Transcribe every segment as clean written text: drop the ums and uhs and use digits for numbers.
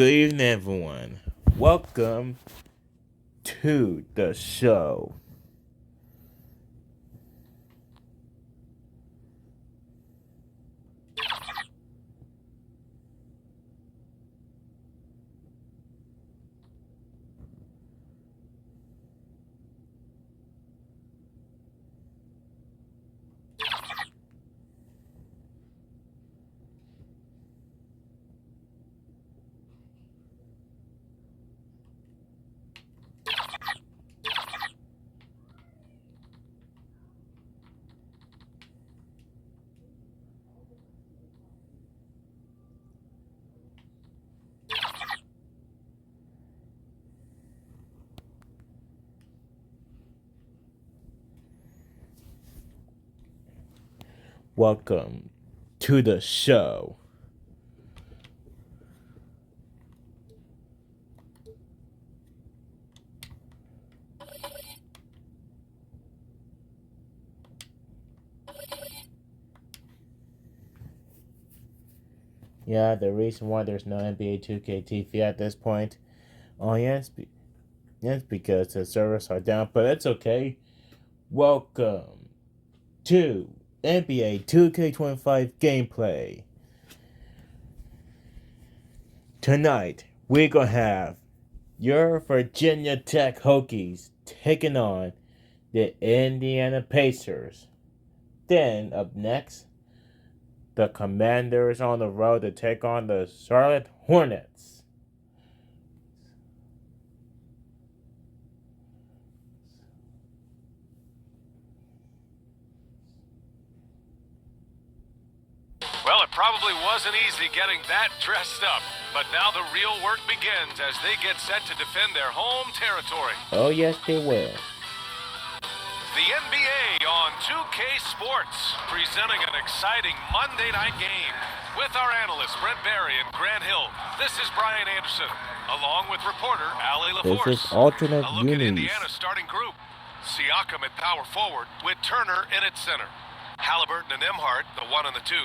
Good evening, everyone. Welcome to the show. Welcome to the show. Yeah, the reason why there's no NBA 2K TV at this point. Oh, yes, yes, because the servers are down, but it's okay. Welcome to NBA 2K25 gameplay. Tonight, we're gonna have your Virginia Tech Hokies taking on the Indiana Pacers. Then, up next, the Commanders on the road to take on the Charlotte Hornets. Well, it probably wasn't easy getting that dressed up, but now the real work begins as they get set to defend their home territory. Oh, yes, they will. The NBA on 2K Sports, presenting an exciting Monday night game. With our analysts, Brent Barry and Grant Hill, this is Brian Anderson, along with reporter Ali LaForce. This is alternate A look at unis. Indiana's starting group. Siakam at power forward with Turner in at center. Halliburton and Nembhard, the 1 and the 2,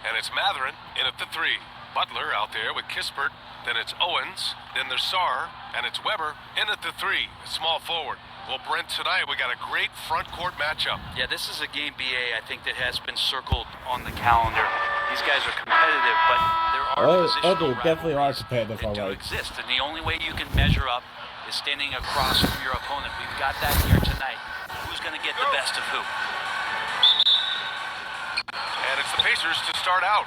and it's Mathurin in at the 3. Butler out there with Kispert, then it's Owens, then there's Sarr, and it's Weber in at the 3, small forward. Well, Brent, tonight we got a great front court matchup. Yeah, this is a game, BA, I think, that has been circled on the calendar. These guys are competitive, but there are positional they definitely are rivalries competitive, that do alright. exist, and the only way you can measure up is standing across from your opponent. We've got that here tonight. Who's going to get the best of who? And it's the Pacers to start out.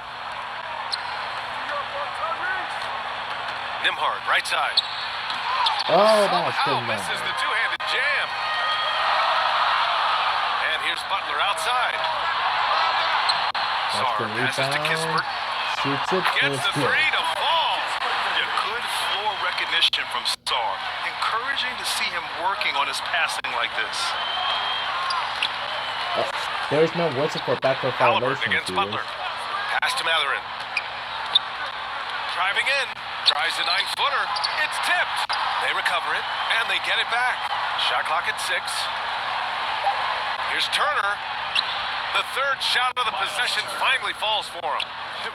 Nembhard, right side. Oh, that's Somehow good. misses the two-handed jam. And here's Butler outside. Sarr passes to Kispert. Shoots it. Gets It's the good. 3 to fall. Yeah, good floor recognition from Sarr. Encouraging to see him working on his passing like this. There's no whistle for backdoor Halliburton violation, against dude. Butler. Pass to Mathurin. Driving in. Tries the 9-footer. It's tipped. They recover it, and they get it back. Shot clock at 6. Here's Turner. The third shot of the possession finally falls for him.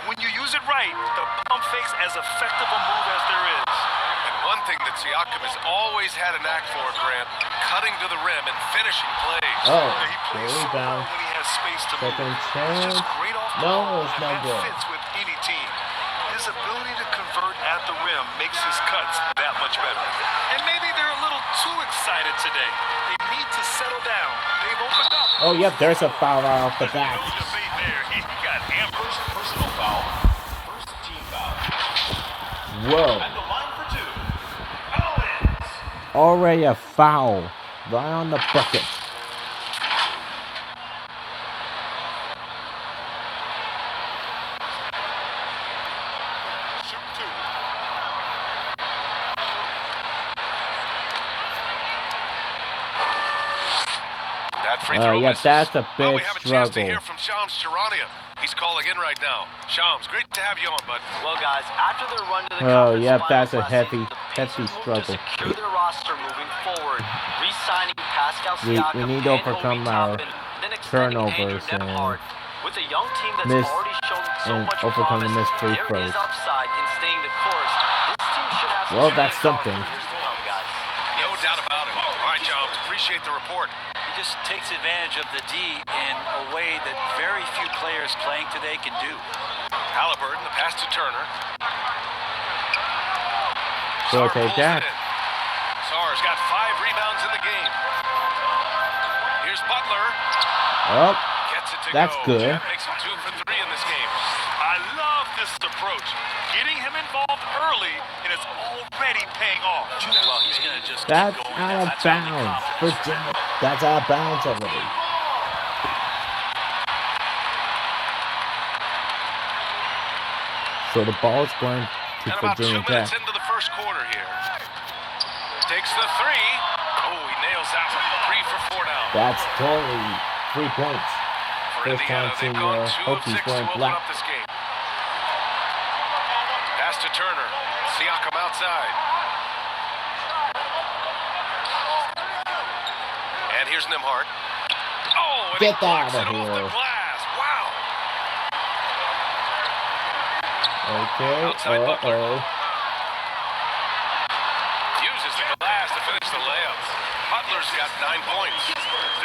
When you use it right, the pump fake's as effective a move as there is. And one thing that Siakam has always had a knack for, Grant, cutting to the rim and finishing plays. Oh, Yeah, he plays so rebound. well when he has space to move. Second He's chance. just great off the No, ball, it's no and good. that fits with any team. His ability to convert at the rim makes his cuts that much better. And maybe they're a little too excited today. They need to settle down. They've opened up. Oh, yep, there's a foul right off the bat. No debate there. He got hammered. Personal foul. First team foul. Whoa. At the line for 2. Owens. Already a foul. Right on the bucket. Shoot 2. That free throw Yeah, misses. that's a Well, big we have a chance to struggle. hear from Shams Charania. He's calling in right now. Shams, great to have you on, bud. Well, guys, after their run to the Oh, conference yep, finals that's a last heavy season, the Pacers moved struggle. to secure their roster moving forward, re-signing Pascal We Siakam need to and overcome Obi our Toppin, then extending Andrew turnovers and Nembhard. With a young team that's miss- already shown so and much overcome the promise, missed free there throws. is upside in staying the course. This team Well, that's something. No doubt about it. All right, Jones, appreciate the report. He just takes advantage of the D in a way that very few players playing today can do. Halliburton, the pass to Turner. So Sarr take pulls that. it in. Sarr's got 5 rebounds in the game. Here's Butler. Oh, Gets it to that's go. good. That makes him 2 for 3 in this game. I love this approach. Getting him involved early, and it's already paying off. Well, he's going to just that's keep going. out of That's only bounds. confidence. Virginia. That's out of bounds already. So the ball's going to And about 2 Virginia minutes Tech. into the first quarter here. Takes the 3. Oh, he nails that one. 3 for 4 now. That's totally 3 points. For First Indiana, time they've seeing gone 2 of 6 Hokies to going open black. up this game. Pass to Turner. Siakam outside. And here's Nembhard. Oh, and Get he blocks out it of off the here. glass. Wow. Okay. Outside Butler. Uh-oh. Uses the glass to finish the layup. Butler's got 9 points.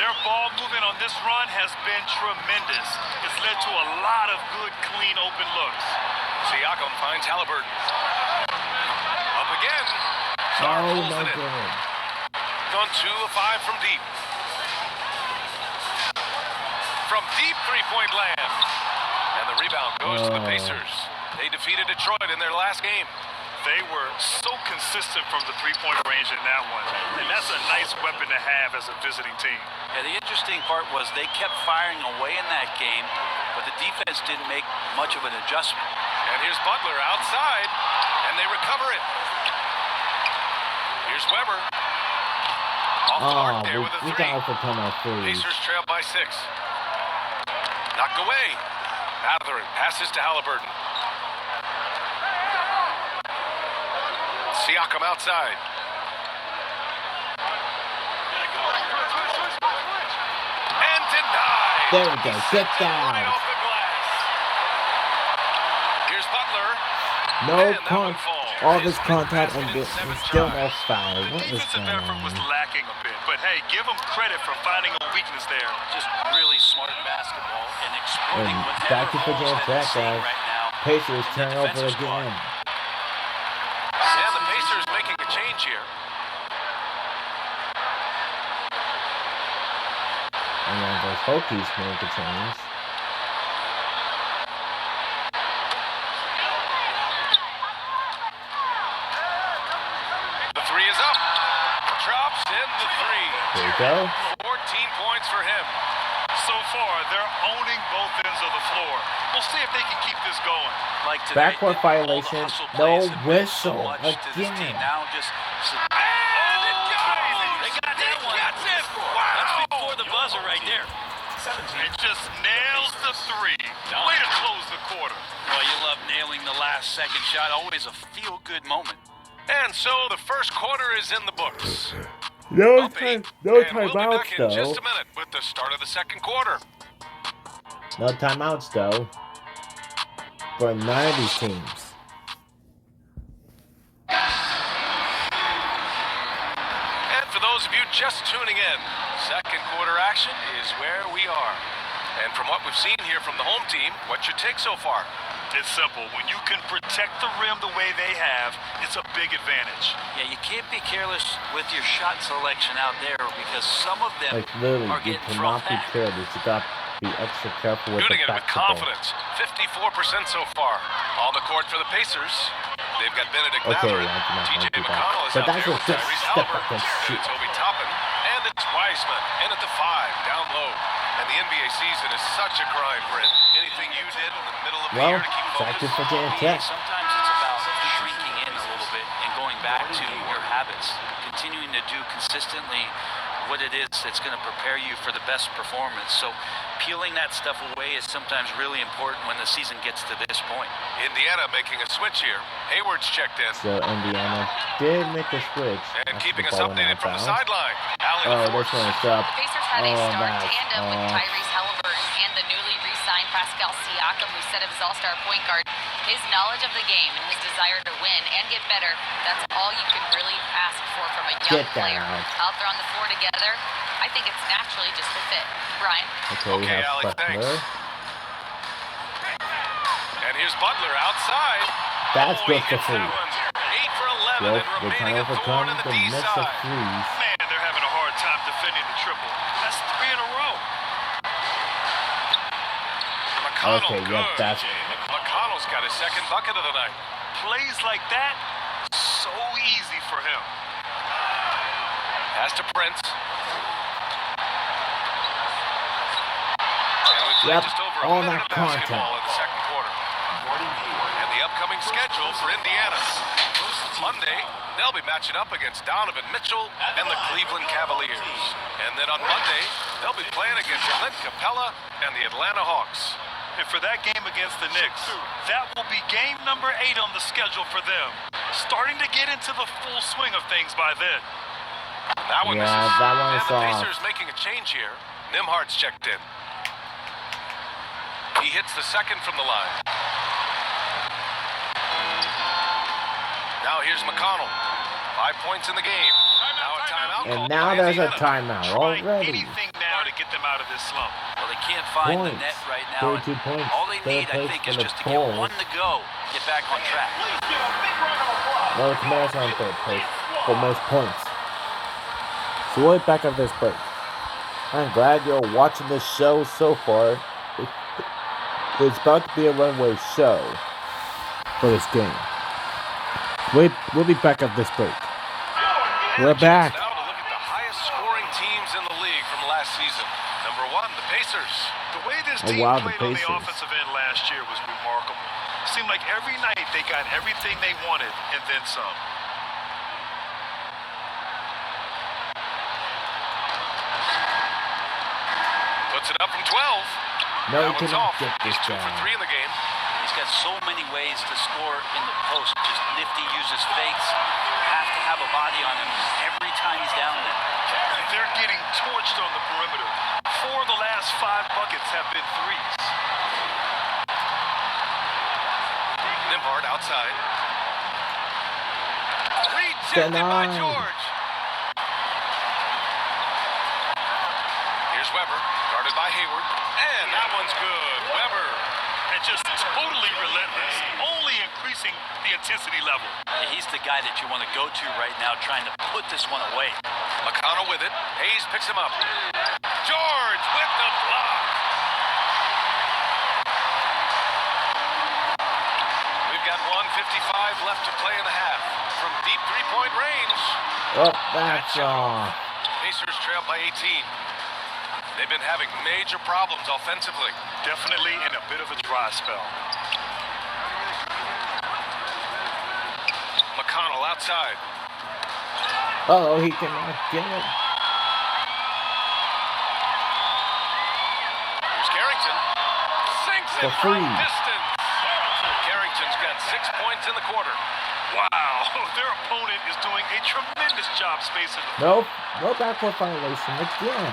Their ball movement on this run has been tremendous. It's led to a lot of good, clean, open looks. Siakam finds Halliburton. Up again. Sarr Oh, pulls no it in. good. Gone 2 of 5 from deep. From deep 3-point land. And the rebound goes to the Oh. Pacers. They defeated Detroit in their last game. They were so consistent from the three-point range in that one. And that's a nice weapon to have as a visiting team. Yeah, the interesting part was they kept firing away in that game, but the defense didn't make much of an adjustment. And here's Butler outside, and they recover it. Here's Weber. Off the mark Oh, there with a we 3. got overcome our freeze. Pacers trail by 6. Knocked away. Matherin passes to Halliburton. Siakam outside. And denied. There we go. Get Right down. off the glass. Here's Butler. No And that one con. falls. All this His contact basket and in this 7 and still no tries. foul. The What is defensive going effort was on? lacking a bit, but hey, give them credit for finding a weakness there. Just really smart basketball and exploiting And whatever back to holes Virginia that they're Tech, seeing guys. right now. Pacers in the turn over defensive squad. again. And the Pacers making a change here. And then those Hokies make a change. The 3 is up. Drops in the 3. There you go. 14 points for him. So far, they're owning both ends of the floor. We'll see if they can keep this going. Like tonight, Backcourt all the violation, hustle no plays have meant so whistle, much to this again. team. Now just They got that one. That's before the buzzer right there. It just nails the 3. Way to close the quarter. Well, you love nailing the last second shot. Always a feel-good moment. And so the first quarter is in the books. No Up 8, no and we'll be timeouts back in just though. a minute with the start of the second quarter. No timeouts though. For none of these teams. And for those of you just tuning in, second quarter action is where we are. And from what we've seen here from the home team, what's your take so far? It's simple. When you can protect the rim the way they have, it's a big advantage. Yeah, you can't be careless with your shot selection out there because some of them Like literally, are you getting thrown cannot be back. careless. You got to be extra careful with Shooting the it with basketball. confidence. 54% so far. On the court for the Pacers. They've got Benedict Okay, Mathurin. I'm not TJ gonna do that. McConnell is But out that's there a with good Tyrese step Halliburton. up and shoot. And Toby Toppin. And it's Wiseman in at the 5, down low. And the NBA season is such a grind, Brent. Anything you did in the middle of the Well, year to keep back to focused? Virginia Yeah, Tech. sometimes it's about shrinking in a little bit and going back to your habits, continuing to do consistently what it is that's going to prepare you for the best performance. So peeling that stuff away is sometimes really important when the season gets to this point. Indiana making a switch here. Hayward's checked in. So Indiana did make a switch. And after keeping the us ball went updated out from the of bounds. sideline. Allie Oh, LaForce. this one is up. The Pacers had a Oh, star that's tandem with Tyrese Halliburton and the newly re-signed Pascal Siakam, who set up his all-star point guard His knowledge of the game and his desire to win and get better, that's all you can really ask for from a young player. Out there on the floor together, I think it's naturally just a fit. Brian? Okay, we have Alex, Butler. thanks. And here's Butler outside. That's good for hits free. that one. 8 for 11 Well, and they remaining kind a of thorn overcome in the the D mix of side. threes. Man, they're having a hard time defending the triple. That's 3 in a row. McConnell, Okay, good. yep, that's McConnell's got his second bucket of the night. Plays like that, so easy for him. Pass to Prince. And we play Yep, just over a all minute that of basketball contact. in the second quarter. And the upcoming schedule for Indiana. Monday, they'll be matching up against Donovan Mitchell and the Cleveland Cavaliers. And then on Monday, they'll be playing against Clint Capella and the Atlanta Hawks. And for that game against the Knicks, that will be game number 8 on the schedule for them. Starting to get into the full swing of things by then. That one Yeah, misses. that one And is the off. Pacers making a change here. Nimhard's checked in. He hits the second from the line. Now here's McConnell. 5 points in the game. Now a timeout And called now by there's a Indiana. timeout Try already. anything now to get them out of this slump. Well, they can't find the Points. net right now. 32 points. All they Third need, I place think, for is the just to get Bulls. one to go, get back on track. No, it's Maris on third place for most points. So we'll be back after this break. I'm glad you're watching this show so far. It's about to be a runway show for this game. We'll be back after this break. We're back. Now to look at the highest scoring teams in the league from last season. Number 1, the Pacers. The way this Oh, team wow, the played on the Pacers. offensive end last year was remarkable. Seemed like every night they got everything they wanted and then some. Puts it up from 12. No, That you one's cannot off. get this He's 2 for guy. 3 in the game. He's got so many ways to score in the post. Just nifty, uses fakes. Have to have a body on him every time he's down there. They're getting torched on the perimeter. 4 of the last 5 buckets have been threes. Nimhard outside. Retipped it by George. Here's Weber, guarded by Hayward. And that one's good. Weber. And just totally relentless, only increasing the intensity level. He's the guy that you want to go to right now, trying to put this one away. McConnell with it. Hayes picks him up. George with the block. We've got 1:55 left to play in the half. From deep three-point range. Oh, that's off. Pacers trail by 18. They've been having major problems offensively. Definitely in a bit of a dry spell. McConnell outside. Oh, he cannot get it. Here's Carrington. Sinks For it free. from distance. Carrington's got 6 points in the quarter. Wow, their opponent is doing a tremendous job spacing the Nope, no backcourt violation again.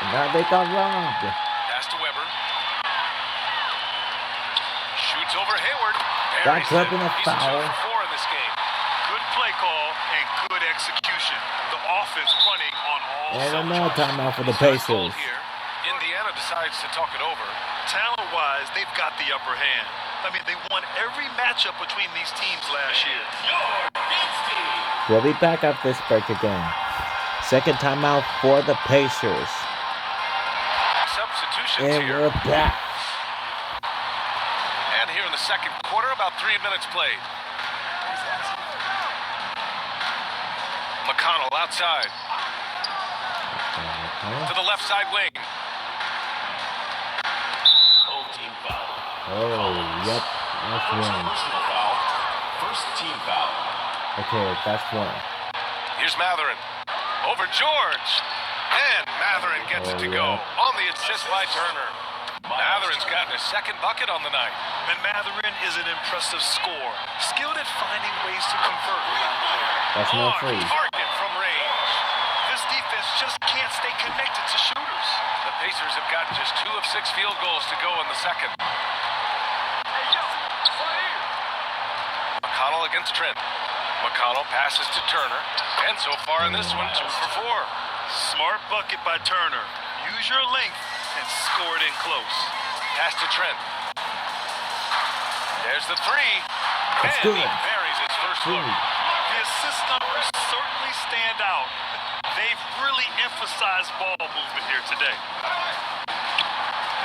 And now they got robbed. Pass to Weber. Shoots over Hayward. That Buries could have it. been a He's foul. 2 for 4 in this game. good play call and good execution. The offense running on all And cylinders. another timeout for the First goal Pacers. here. Indiana decides to talk it over. Talent-wise, they've got the upper hand. I mean, they won every matchup between these teams last year. We'll be back after this break again. Second timeout for the Pacers. Substitutions And here. we're back. And here in the second quarter, about 3 minutes played. McConnell outside. To the left side wing. Oh, yep. That's one. First team foul. Okay, that's one. Here's Matherin. Over George. And Matherin gets it to go. On the assist by Turner. Matherin's gotten his second bucket on the night. And Matherin is an impressive scorer, skilled at finding ways to convert around the rim. That's no free. Target from range. This defense just can't stay connected to shooters. The Pacers have gotten just 2 of 6 field goals to go in the second. McConnell against Trent. McConnell passes to Turner. And so far in this one, 2 for 4. Smart bucket by Turner. Use your length and score it in close. Pass to Trent. There's the 3. That's And good. he buries his first look. The assist numbers certainly stand out. They've really emphasized ball movement here today.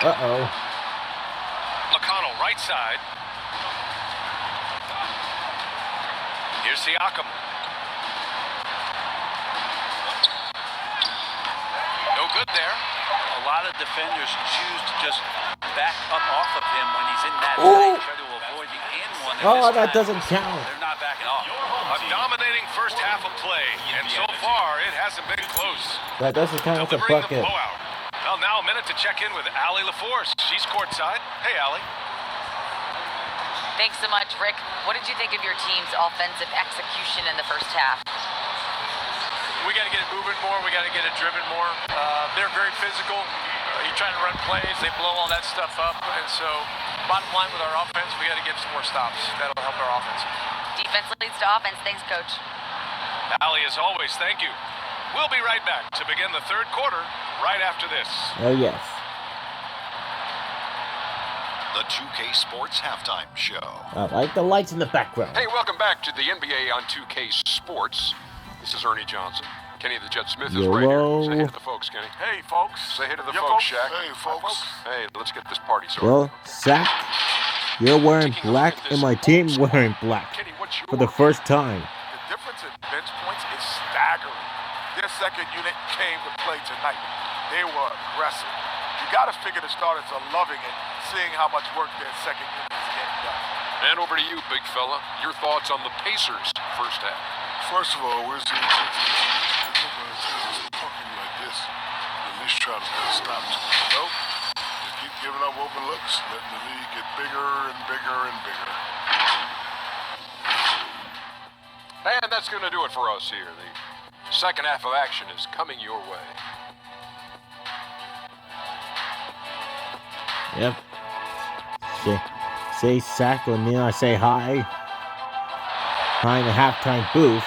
Uh-oh. McConnell, right side. Here's Siakam. No good there. A lot of defenders choose to just back up off of him when he's in that Ooh. tight, try to avoid the and one. Oh, that doesn't count. They're not backing off. A dominating first half of play, and so far it hasn't been close. That doesn't count as a Delivering the bucket. blowout. Well, now a minute to check in with Allie LaForce. She's courtside. Hey, Allie. Thanks so much, Rick. What did you think of your team's offensive execution in the first half? We got to get it moving more. We got to get it driven more. They're very physical. You're trying to run plays. They blow all that stuff up. And so, bottom line with our offense, we got to get some more stops. That'll help our offense. Defense leads to offense. Thanks, Coach. Allie, as always, thank you. We'll be right back to begin the third quarter right after this. Oh, yes. The 2K Sports Halftime Show. I like the lights in the background. Hey, welcome back to the NBA on 2K Sports. This is Ernie Johnson. Kenny the Jet Smith is right here. Say hey to the folks, Kenny. Hey, folks. Say hey to the Yeah, folks, folks. Shaq. Hey, folks. Hey, let's get this party started. Well, Zach, you're wearing black and my team's wearing black Kenny, what's your for the first time. The difference in bench points is staggering. Their second unit came to play tonight. They were aggressive. You got to figure the starters are loving it, seeing how much work their second unit is getting done. And over to you, big fella. Your thoughts on the Pacers' first half? First of all, where's the intensity? Talking like this, at least try to put a stop to it. Nope. They keep giving up open looks, letting the league get bigger and bigger and bigger. And that's going to do it for us here. The second half of action is coming your way. Yep. Say Zach O'Neal, I say hi. Hi in the halftime booth.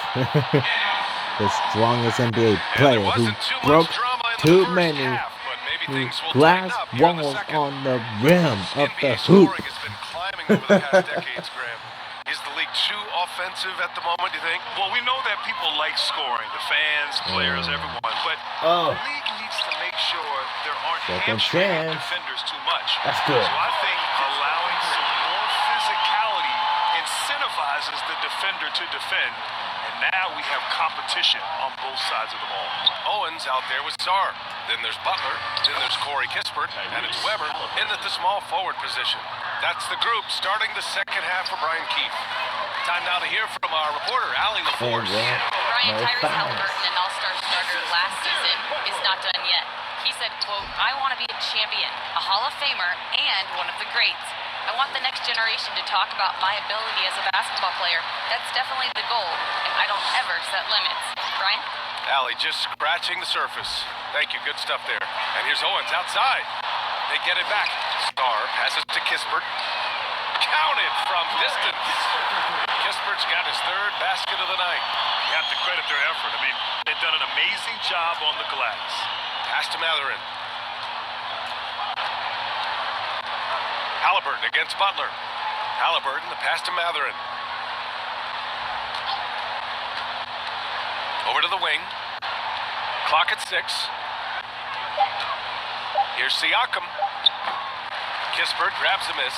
The strongest NBA player who broke too many glass walls on the rim of the hoop. Scoring has been climbing over the past decades, Graham. Is the league too offensive at the moment, do you think? Well, we know that people like scoring, the fans, players, everyone, but Oh. the league needs to make sure there aren't Second hamstringing chance. defenders too much. That's good. So I think allowing some more physicality incentivizes the defender to defend, and now we have competition on both sides of the ball. Owens out there with Sarr. Then there's Butler. Then there's Corey Kispert. And it's Weber in at the small forward position. That's the group starting the second half for Brian Keefe. Time now to hear from our reporter, Allie LaForce. Brian, Tyrese Halliburton, an all-star starter last season, is not done yet. He said, quote, I want to be a champion, a Hall of Famer, and one of the greats. I want the next generation to talk about my ability as a basketball player. That's definitely the goal, and I don't ever set limits. Brian? Allie just scratching the surface. Thank you. Good stuff there. And here's Owens outside. They get it back. Sarr passes to Kispert. Counted from distance. Kispert's got his third basket of the night. You have to credit their effort. I mean, they've done an amazing job on the glass. Pass to Matherin. Halliburton against Butler. Halliburton, the pass to Matherin. Over to the wing. Clock at 6. Here's Siakam. Kispert grabs a miss.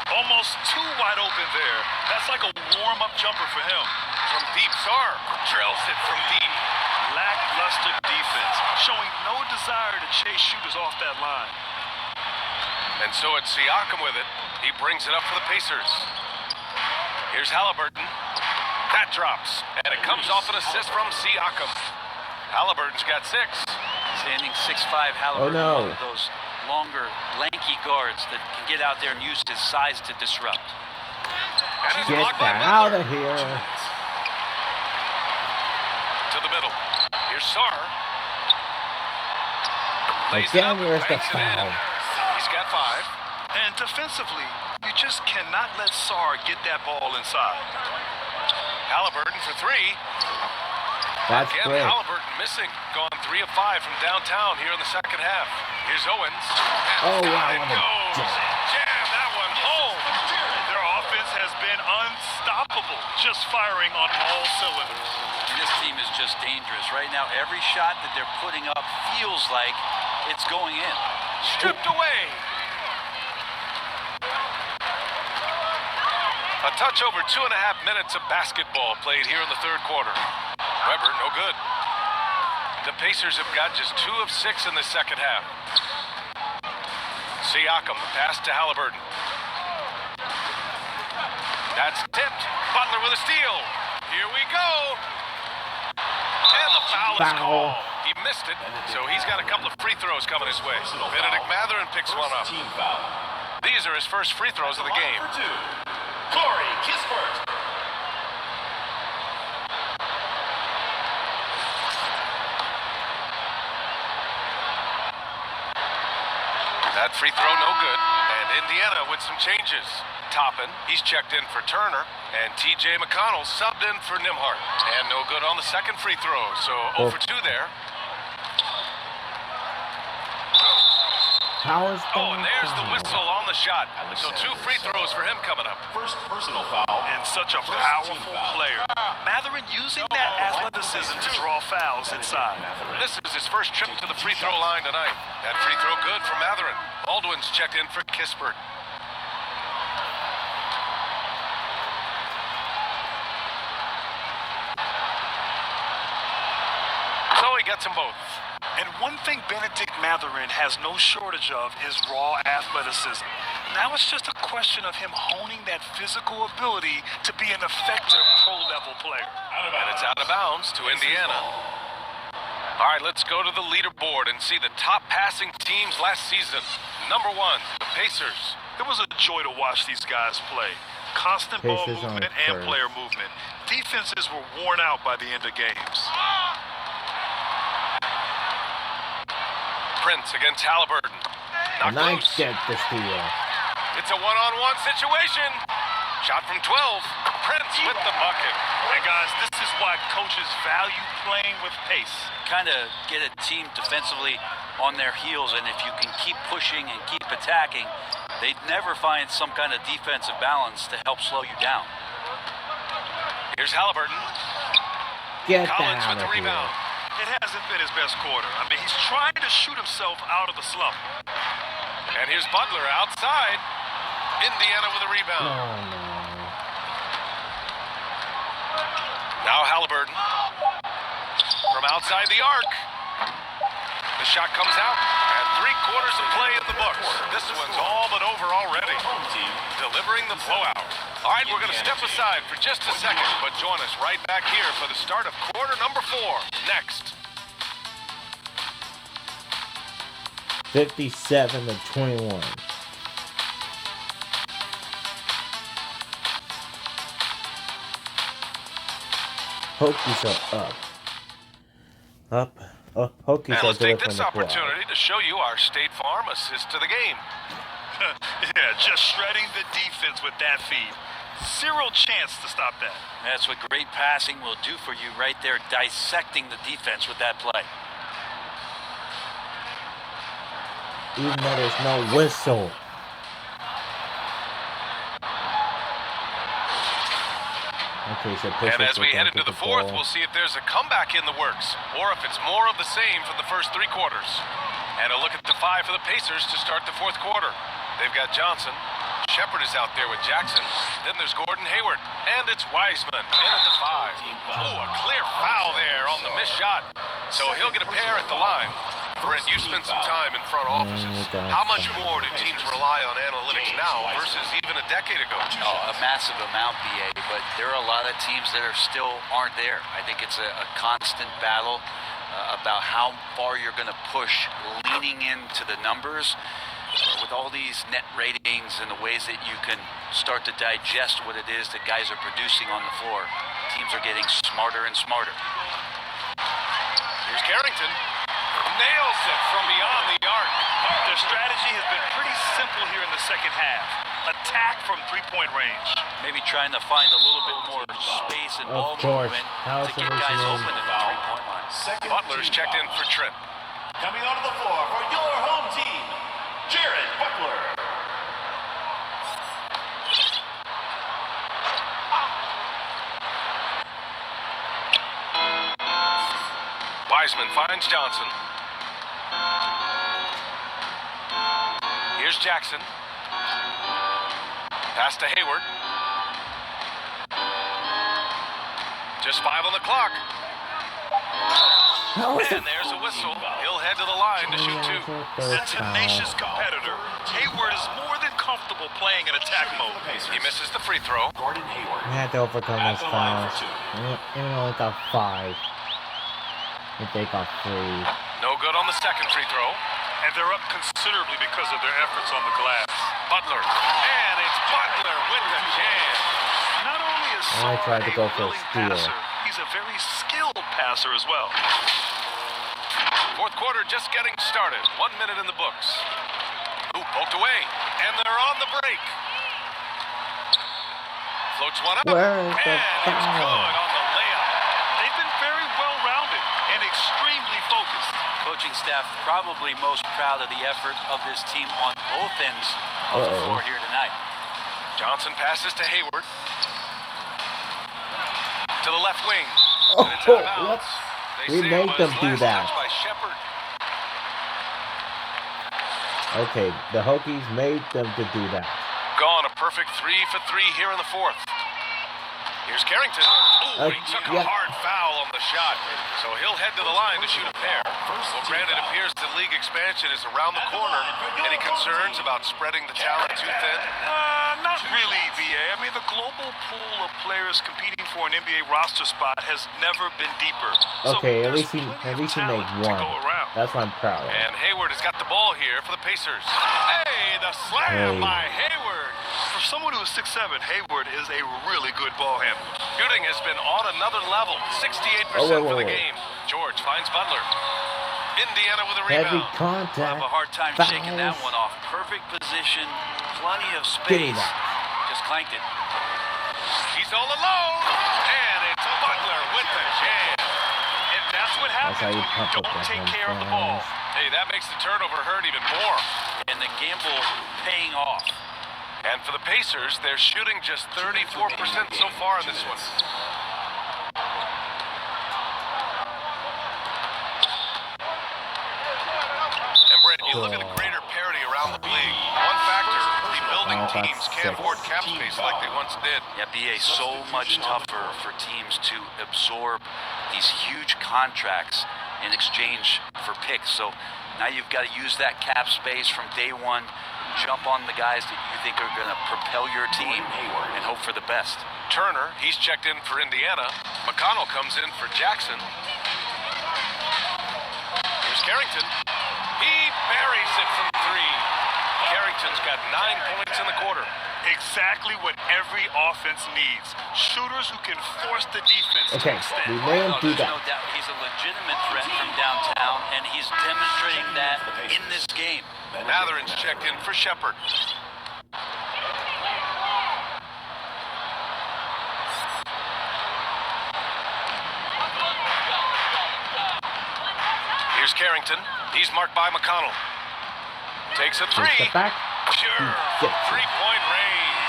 Almost too wide open there. That's like a warm-up jumper for him. From deep, Sarr drills it from deep. Lackluster defense, showing no desire to chase shooters off that line. And so it's Siakam with it. He brings it up for the Pacers. Here's Halliburton. That drops, and it comes off an assist from Siakam. Halliburton's got 6. Standing 6'5", Halliburton, no. one of those longer, lanky guards that can get out there and use his size to disrupt. And he's Get blocked by that out Butler. of here. To the middle. Here's Sarr. Lays it Again, up and where's the banks it in. foul? He's got 5. And defensively, you just cannot let Sarr get that ball inside. Halliburton for three. That's Again, great. Halliburton missing, gone 3 of 5 from downtown here in the second half. Here's Owens. Oh, And wow, down it what a goes. Jam that one home. Their offense has been unstoppable, just firing on all cylinders. This team is just dangerous. Right now, every shot that they're putting up feels like it's going in. Stripped away. A touch over 2.5 minutes of basketball played here in the third quarter. Weber, no good. The Pacers have got just 2 of 6 in the second half. Siakam, pass to Halliburton. That's tipped. Butler with a steal. Here we go. And the foul is called. He missed it, so he's got a couple of free throws coming his way. Benedict Mathurin picks one up. Team foul. These are his first free throws of the game. For 2. Corey Kispert. That free throw no good, and Indiana with some changes. Toppin, he's checked in for Turner, and T.J. McConnell subbed in for Nembhard. And no good on the second free throw, so 0 for 2 there. How is that? Oh, and there's the whistle on the shot. So 2 free throws for him coming up. First personal foul. And such a powerful player. Mathurin using that athleticism to draw fouls inside. This is his first trip to the free throw line tonight. That free throw good for Mathurin. Baldwin's checked in for Kispert. So he gets them both. And one thing Benedict Mathurin has no shortage of is raw athleticism. Now it's just a question of him honing that physical ability to be an effective pro-level player. And it's out of bounds to Indiana. All right, let's go to the leaderboard and see the top passing teams last season. Number 1, the Pacers. It was a joy to watch these guys play. Constant ball Pacers on movement and first. player movement. Defenses were worn out by the end of games. Prince against Halliburton. Knocked Nice loose. get the steal. It's a one-on-one situation. Shot from 12. Prince with the bucket. And guys, this is why coaches value playing with pace. Kind of get a team defensively on their heels, and if you can keep pushing and keep attacking, they'd never find some kind of defensive balance to help slow you down. Here's Halliburton. Get Collins that with out the of here. rebound. It hasn't been his best quarter. I mean, he's trying to shoot himself out of the slump. And here's Butler outside. Indiana with a Oh, rebound. no. Now Halliburton. From outside the arc. The shot comes out. And 3/4 of play in the books. This one's all but over already. Delivering the blowout. All right, we're going to step aside for just a second, but join us right back here for the start of quarter number 4. Next. 57-21. Hokies are up. Hokies And are let's take delivering this the blowout. opportunity to show you our State Farm assist to the game. Yeah, just shredding the defense with that feed. Zero chance to stop that. That's what great passing will do for you right there, dissecting the defense with that play. Even though there's no whistle. Okay, so And Pacers as we will head get into the the fourth, ball. we'll see if there's a comeback in the works, or if it's more of the same from the first 3 quarters. And a look at the 5 for the Pacers to start the fourth quarter. They've got Johnson. Shepard is out there with Jackson. Then there's Gordon Hayward. And it's Wiseman in at the 5. Oh, a clear foul there on the missed shot. So he'll get a pair at the line. Brent, you spent some time in front offices. How much more do teams rely on analytics now versus even a decade ago? Oh, a massive amount, BA, but there are a lot of teams that aren't there. I think it's a constant battle about how far you're going to push, leaning into the numbers with all these net ratings and the ways that you can start to digest what it is that guys are producing on the floor. Teams are getting smarter and smarter. Here's Carrington. Nails it from beyond the arc. Their strategy has been pretty simple here in the second half. Attack from 3-point range. maybe trying to find a little bit more space and ball movement to get guys open at the three-point line. Butler's checked in for Trent. Coming onto the floor for your home team, Jared Butler. Wiseman finds Johnson. Here's Jackson. Pass to Hayward. Just 5 on the clock. And there's a whistle. He'll head to the line to shoot 2. A tenacious competitor. Hayward is more than comfortable playing in attack mode. He misses the free throw. Gordon Hayward. We had to overcome those fouls. And we only got 5. If they got 3. No good on the second free throw. And they're up considerably because of their efforts on the glass. Butler. And it's Butler with the jam. Not only is I tried to go for a willing steal. passer, he's a very skilled passer as well. Fourth quarter just getting started. 1 minute in the books. Ooh, poked away. And they're on the break. Floats one up. Where's the and it's foul? good on the layup. They've been very well-rounded and extremely focused. Coaching staff probably most proud of the effort of this team on both ends of the floor here tonight. Johnson passes to Hayward. To the left wing. Oh, And it's out of bounds. whoops. They We say it made was them do last that. touched by Shepherd. Okay, the Hokies made them to do that. Gone a perfect 3 for 3 here in the fourth. Here's Carrington. Ooh, he took a hard foul on the shot. So he'll head to the line to shoot a pair. Well, granted, it appears the league expansion is around the corner. Any concerns about spreading the talent too thin? Not really, VA. I mean, the global pool of players competing for an NBA roster spot has never been deeper. Okay, so at least he made one. That's what I'm proud of. And Hayward has got the ball here for the Pacers. Hey, the slam by Hayward. For someone who is 6'7", Hayward is a really good ball handler. Shooting has been on another level. 68% for the game. George finds Butler. Indiana with a Heavy rebound. contact. Have a hard time shaking that one off. Perfect position, plenty of space. Just clanked it. He's all alone, and it's Butler with the jam. And that's what happens how you when you pump up don't the take hand care of the ball. Hey, that makes the turnover hurt even more. And the gamble paying off. And for the Pacers, they're shooting just 34% so far in this one. And Brett, you look at a greater parity around the league. One factor, rebuilding teams can't afford cap space like they once did. Yeah, BA, so much tougher for teams to absorb these huge contracts in exchange for picks. So now you've got to use that cap space from day one, jump on the guys that you think are going to propel your team and hope for the best. Turner, he's checked in for Indiana. McConnell comes in for Jackson. Here's Carrington. He buries it from 3. Carrington's got 9 points in the quarter. Exactly what every offense needs. Shooters who can force the defense to Okay, extend. we made him do There's that. no doubt he's a legitimate threat from downtown, and he's demonstrating that in this game. Matherin's checked in for Shepherd. Here's Carrington. He's marked by McConnell. Takes a 3. Step back. Sure. 3-point range.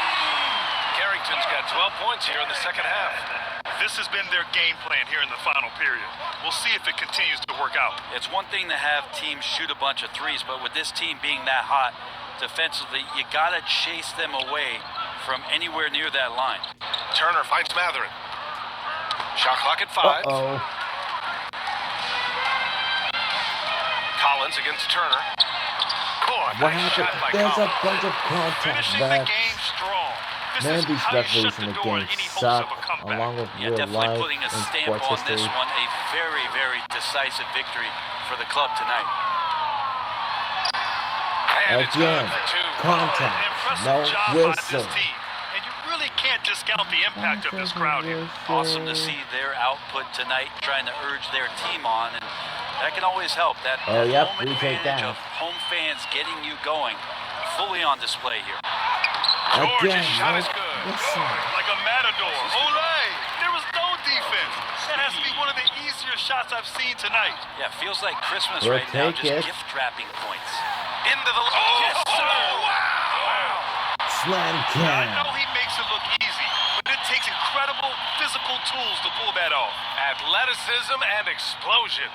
Carrington's got 12 points here in the second half. This has been their game plan here in the final period. We'll see if it continues to work out. It's one thing to have teams shoot a bunch of threes, but with this team being that hot defensively, you got to chase them away from anywhere near that line. Turner finds Matherin. Shot clock at 5. Uh-oh. Collins against Turner. Good. What Nice shot by happened? There's a Collins. bunch of contact Finishing the left. game strong. This Man, is these how you shut referees the in the door game on any hopes suck, of a comeback. along with Yeah, real definitely life putting a and stamp sports on this history. one. A very, very decisive victory for the club tonight. And it's good Again, for 2. contact, Impressive no job by whistle. this team. And you really can't discount the impact of this crowd here. Awesome to see their output tonight, trying to urge their team on, and that can always help. That yep, home we take advantage that. of home fans getting you going, fully on display here. George's Again, shot no is good. Like a matador. Olé! There was no defense. That has to be one of the easier shots I've seen tonight. Yeah, feels like Christmas We'll right now, take just it. gift wrapping points. Into the... Oh, Yes, sir. wow! Slam I cam. know he makes it look easy, but it takes incredible physical tools to pull that off. Athleticism and explosion.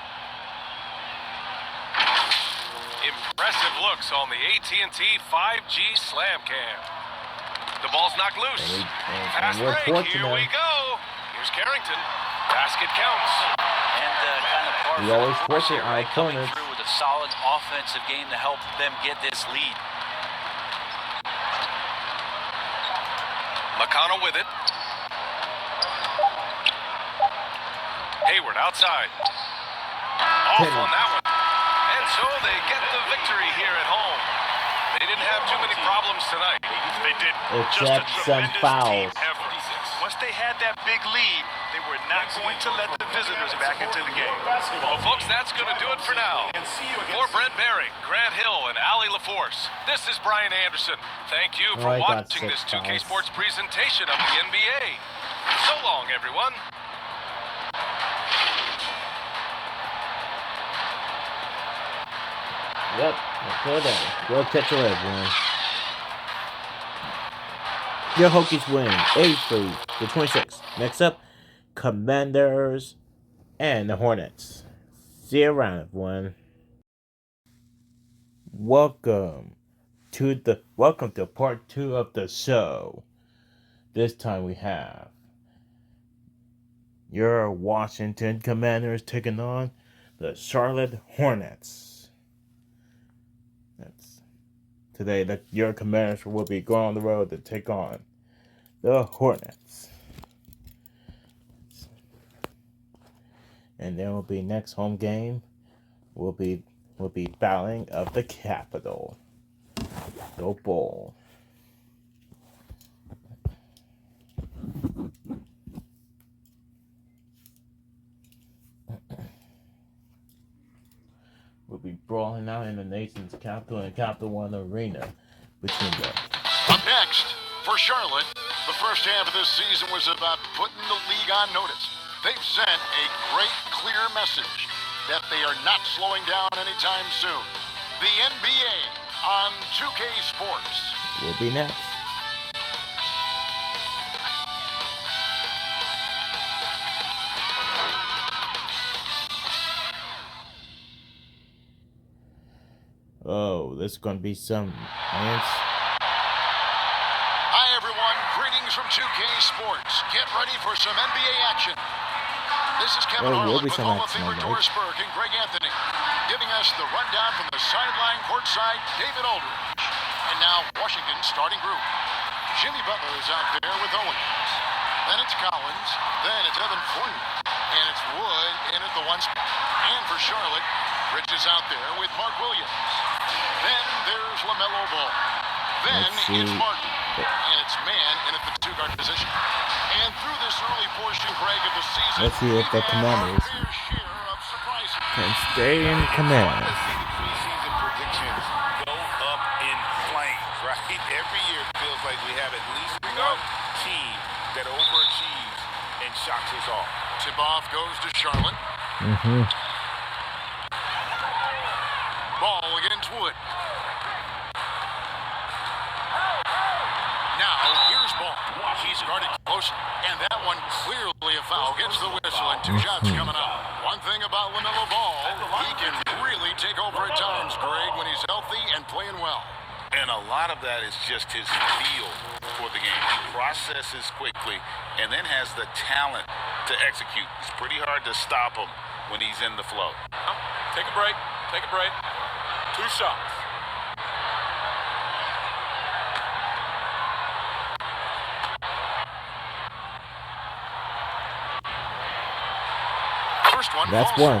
Impressive looks on the AT&T 5G Slam Cam. The ball's knocked loose. Fast we're break, here fortunate. we go. Here's Carrington. Basket counts. And kind of par We for the always course force here, it our right? Coming opponents. through with a solid offensive game to help them get this lead. McConnell with it. Hayward outside. Off on that one. And so they get the victory here at home. They didn't have too many problems tonight. They did Except just a some tremendous fouls. team effort. Once they had that big lead, they were not going to let the visitors back into the game. Well, folks, that's going to do it for now. For Brent Barry, Grant Hill, and Allie LaForce, this is Brian Anderson. Thank you for I got watching 6 this 2K fouls. Sports presentation of the NBA. So long, everyone. Yep. Go there. Go catch a leg, man. Your Hokies win 83-26. Next up, Commanders and the Hornets. See you around, everyone. Welcome to part 2 of the show. This time we have your Washington Commanders taking on the Charlotte Hornets. Today, your Commanders will be going on the road to take on the Hornets. And then will be next home game will be battling of the Capitol. Go Bull. Will be brawling out in the nation's capital and Capital One Arena between them. Up next, for Charlotte, the first half of this season was about putting the league on notice. They've sent a great, clear message that they are not slowing down anytime soon. The NBA on 2K Sports. Will be next. Oh, this is going to be some ants. Hi, everyone. Greetings from 2K Sports. Get ready for some NBA action. This is Kevin Harlan with Hall of Famer Doris Burke and Greg Anthony, giving us the rundown from the sideline courtside, David Aldridge. And now, Washington's starting group. Jimmy Butler is out there with Owens. Then it's Collins. Then it's Evan Fournier. And it's Wood in at the 1 spot. And for Charlotte, Bridges out there with Mark Williams. Then there's LaMelo Ball. Then it's Martin. And it's Mann in at the 2-guard position. And through this early portion, Greg, of the season, let's see if the Commanders can stay in command. Preseason predictions go up in flames, right? Every year it feels like we have at least one team that overachieves and shocks us all. Tip-off goes to Charlotte. Ball against Wood. Now, here's Ball. He's guarded close, and that one clearly a foul. Gets the whistle, and 2 shots coming up. One thing about LaMelo Ball, he can really take over at times, Greg, when he's healthy and playing well. And a lot of that is just his feel for the game. He processes quickly and then has the talent to execute. It's pretty hard to stop him when he's in the flow. Take a break. Take a break. 2 shots. First one. That's one.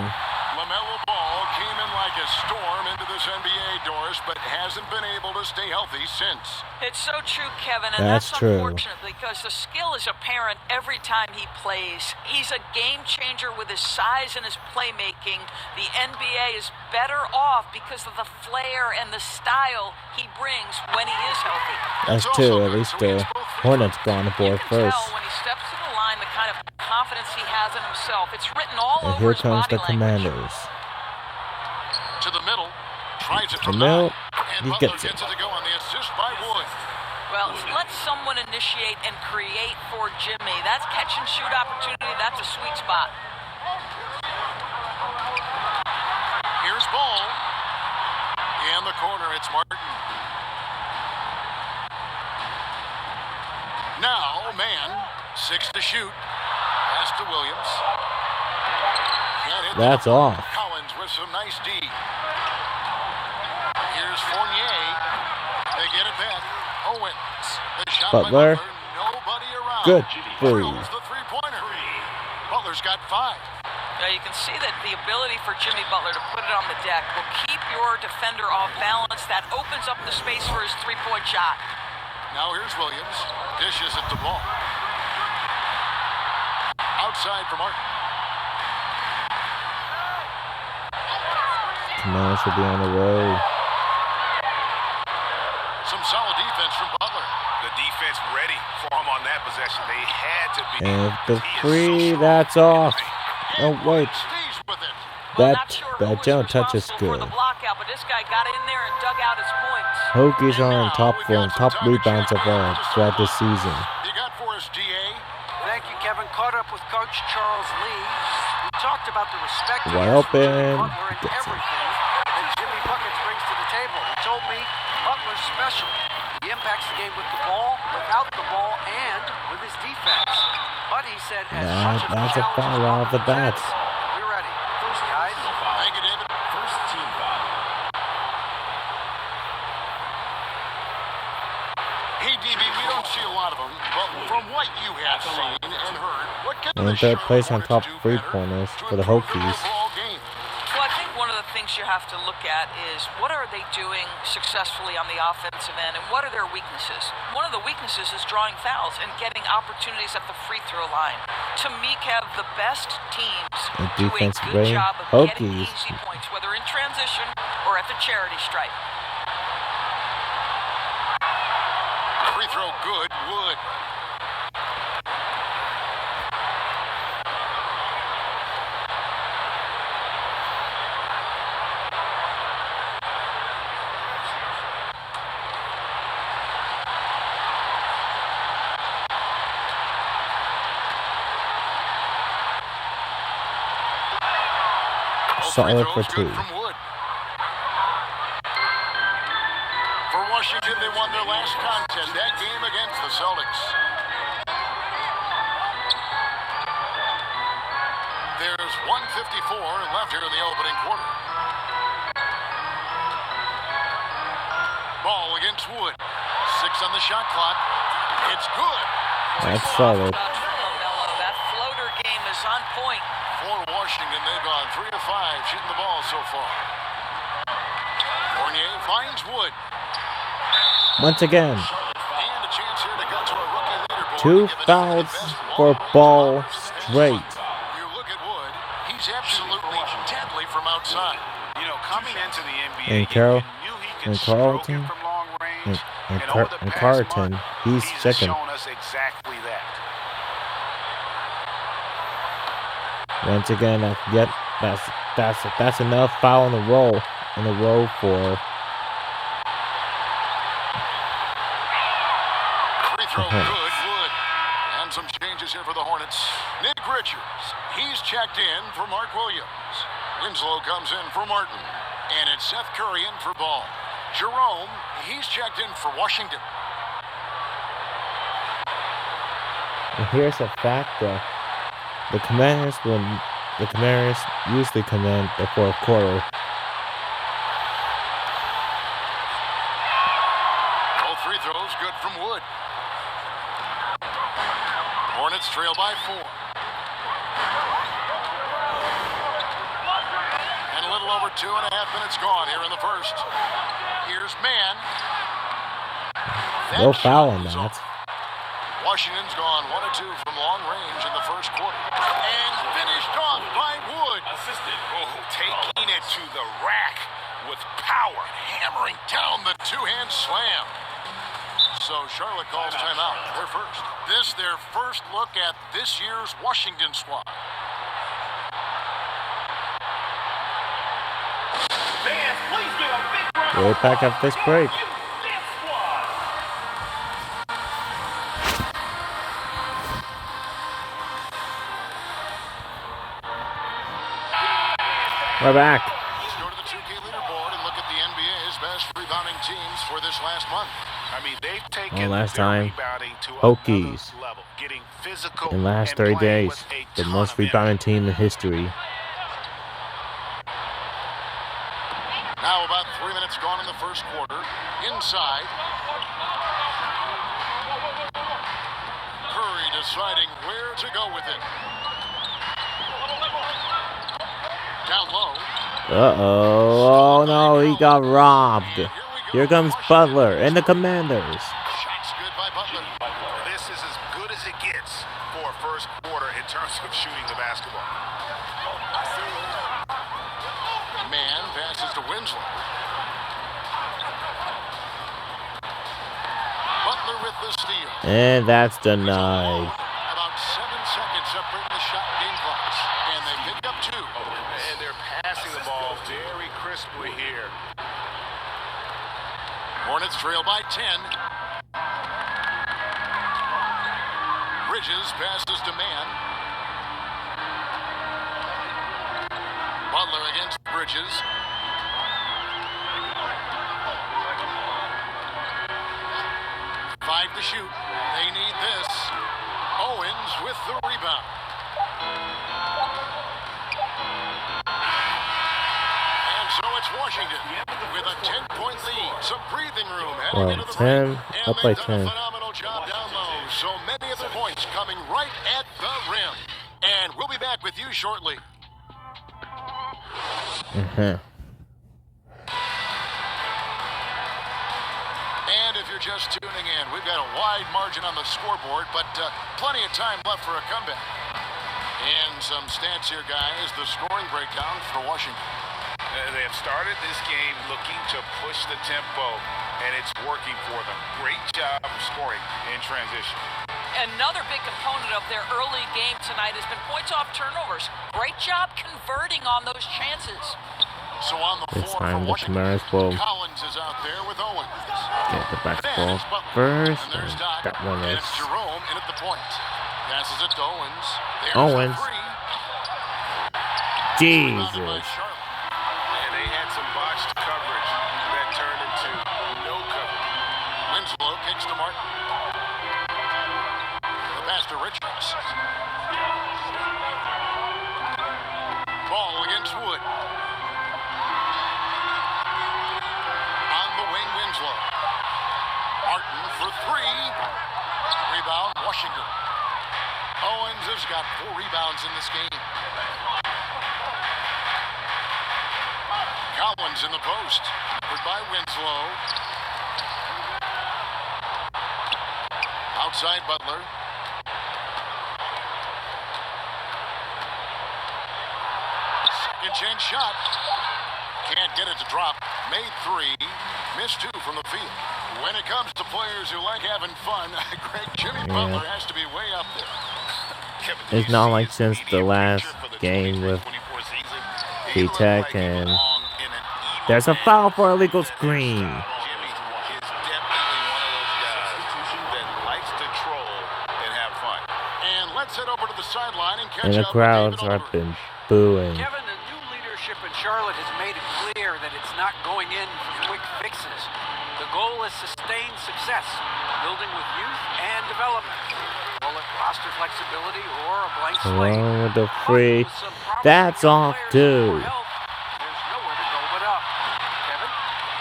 LaMelo Ball came in like a storm into this NBA, Doris, but hasn't been able to stay healthy since. It's so true, Kevin, and That's that's true. unfortunate because the skill is apparent every time he plays. He's a game changer with his size and his playmaking. The NBA is better off because of the flair and the style he brings when he is healthy. That's two, at least two. Both Hornets go on the board first. When he steps to the line, the kind of confidence he has in himself, it's written all And over here his comes body the language. Commanders. To the middle. Tries it The from middle, and he Butler gets it. gets it to go on the assist by Wood. Well, let someone initiate and create for Jimmy. That's catch and shoot opportunity. That's a sweet spot. Here's Ball. In the corner, it's Martin. Now, man, 6 to shoot. Pass to Williams. That's off. Collins with some nice D. Here's Fournier. They get it back. Owens. The shot Butler. by Butler. Nobody around. Good free. Drills the three-pointer. Butler's got 5. Now you can see that the ability for Jimmy Butler to put it on the deck will keep your defender off balance. That opens up the space for his three-point shot. Now here's Williams. Dishes it to Ball. Outside for Martin. Commanders will be on the road. Some solid defense from Butler. The defense ready for him on that possession. They had to be. And the free, that's off. Oh, wait. That jump touch is good. Blockout, but this guy got in there and dug out his points. Hokies are in top form, top rebounds of all throughout this season. You got for us, DA. Thank you, Kevin. Caught up with Coach Charles Lee. We talked about the respect Wide open. Butler and everything that Jimmy Buckets brings to the table. He told me Butler's special. He impacts the game with the ball, without the ball, and with his defense. But he said, That's a foul off the bat. We're ready. First, guys. Thank you, David. First team foul. Hey, DB, we don't see a lot of them, but from what you have seen and heard, what can And the third place on Charlotte top Hornets do three better pointers to for the improve their Hokies. overall game? Well, I think one of the things you have to look at is what are they doing successfully on the offensive end and what are their weaknesses? One of the weaknesses is drawing fouls and getting opportunities at the free throw line. To me, Kev, the best teams And do a defense good rating job of getting Hokies. easy points, whether in transition or at the charity stripe. Free throw good, Wood. Solid for two. From Wood. For Washington, they won their last contest, that game against the Celtics. There's 1:54 left here in the opening quarter. Ball against Wood. 6 on the shot clock. It's good. That's solid. That floater game is on point. For Washington, they've gone 3 of 5 shooting the ball so far. Fournier finds Wood. Once again, And a chance here to go to a rookie leaderboard. 2 fouls for Ball straight. You look at Wood, he's absolutely deadly from outside. You know, coming into the NBA, And Carroll, you knew he could and stroke Carlton, it from long range. and over the past Carlton, month, he's second. shown us exactly that. Once again, that's enough foul in a row for Free throw the Hornets. good, Wood. And some changes here for the Hornets. Nick Richards, he's checked in for Mark Williams. Winslow comes in for Martin. And it's Seth Curry in for Ball. Jerome, he's checked in for Washington. And here's a fact that the Commanders usually come in the fourth quarter. Both free throws good from Wood. Hornets trail by 4. And a little over 2.5 minutes gone here in the first. Here's Mann. No foul on that. Washington's gone 1 of 2 from long range in the first quarter. And finished off by Wood. Assisted. Oh, taking it to the rack with power. Hammering down the two-hand slam. So Charlotte calls timeout. They're first. This their first look at this year's Washington squad. We're back after this break. We're back. Let's go to the 2K leaderboard and look at the NBA's best rebounding teams for this last month. I mean, they've taken last their time, rebounding to Hokies. another level, getting physical In the last and 30 playing days, with a the ton most of rebounding team in history. Now about 3 minutes gone in the first quarter. Inside. Curry deciding where to go with it. Down low. Uh-oh. Oh, no. He got robbed. Here comes Butler and the Commanders. Shots good by Butler. This is as good as it gets for a first quarter in terms of shooting the basketball. Man passes to Winslow. Butler with the steal. And that's denied. About 7 seconds separating the shot game clocks. And they picked up 2. And they're passing the ball very crisply here. Hornets trail by 10. Bridges passes to Man. Butler against Bridges. Five to shoot. They need this. Owens with the rebound. And so it's Washington with a 10-point lead. Some breathing room heading into the break. 10, up by 10. A phenomenal job down low. So many of the points coming right at the rim. And we'll be back with you shortly. And if you're just tuning in, we've got a wide margin on the scoreboard, but plenty of time left for a comeback. And some stats here, guys. The scoring breakdown for Washington. They have started this game looking to push the tempo, and it's working for them. Great job scoring in transition. Another big component of their early game tonight has been points off turnovers. Great job converting on those chances. So on the It's floor time for the Commanders will Collins is out there with Owens. get the basketball first. And there's Doc. That one And is it's Jerome in at the point. Passes it to Owens. There's Owens. the three. Jesus. And they had some botched coverage that turned into no coverage. Winslow kicks to Martin. The pass to Richards. Ball against Wood. On the wing, Winslow. Martin for 3. Rebound, Washington. Owens has got 4 rebounds in this game. Collins in the post. Covered by Winslow. Outside Butler. Second chance shot. Can't get it to drop. Made 3. Missed 2 from the field. When it comes to players who like having fun, Greg, Jimmy Butler has to be way up there. It's not like since the last game with P-Tech and there's a foul for a illegal screen. Let's head over to the sideline and catch And the up crowds with David have been booing. Kevin, the new leadership in Charlotte has made it clear that it's not going in for quick fixes. The goal is sustained success, building with youth and development. Call it roster flexibility or a blank slate. Along with the free. That's off too. There's nowhere to go but up. Kevin?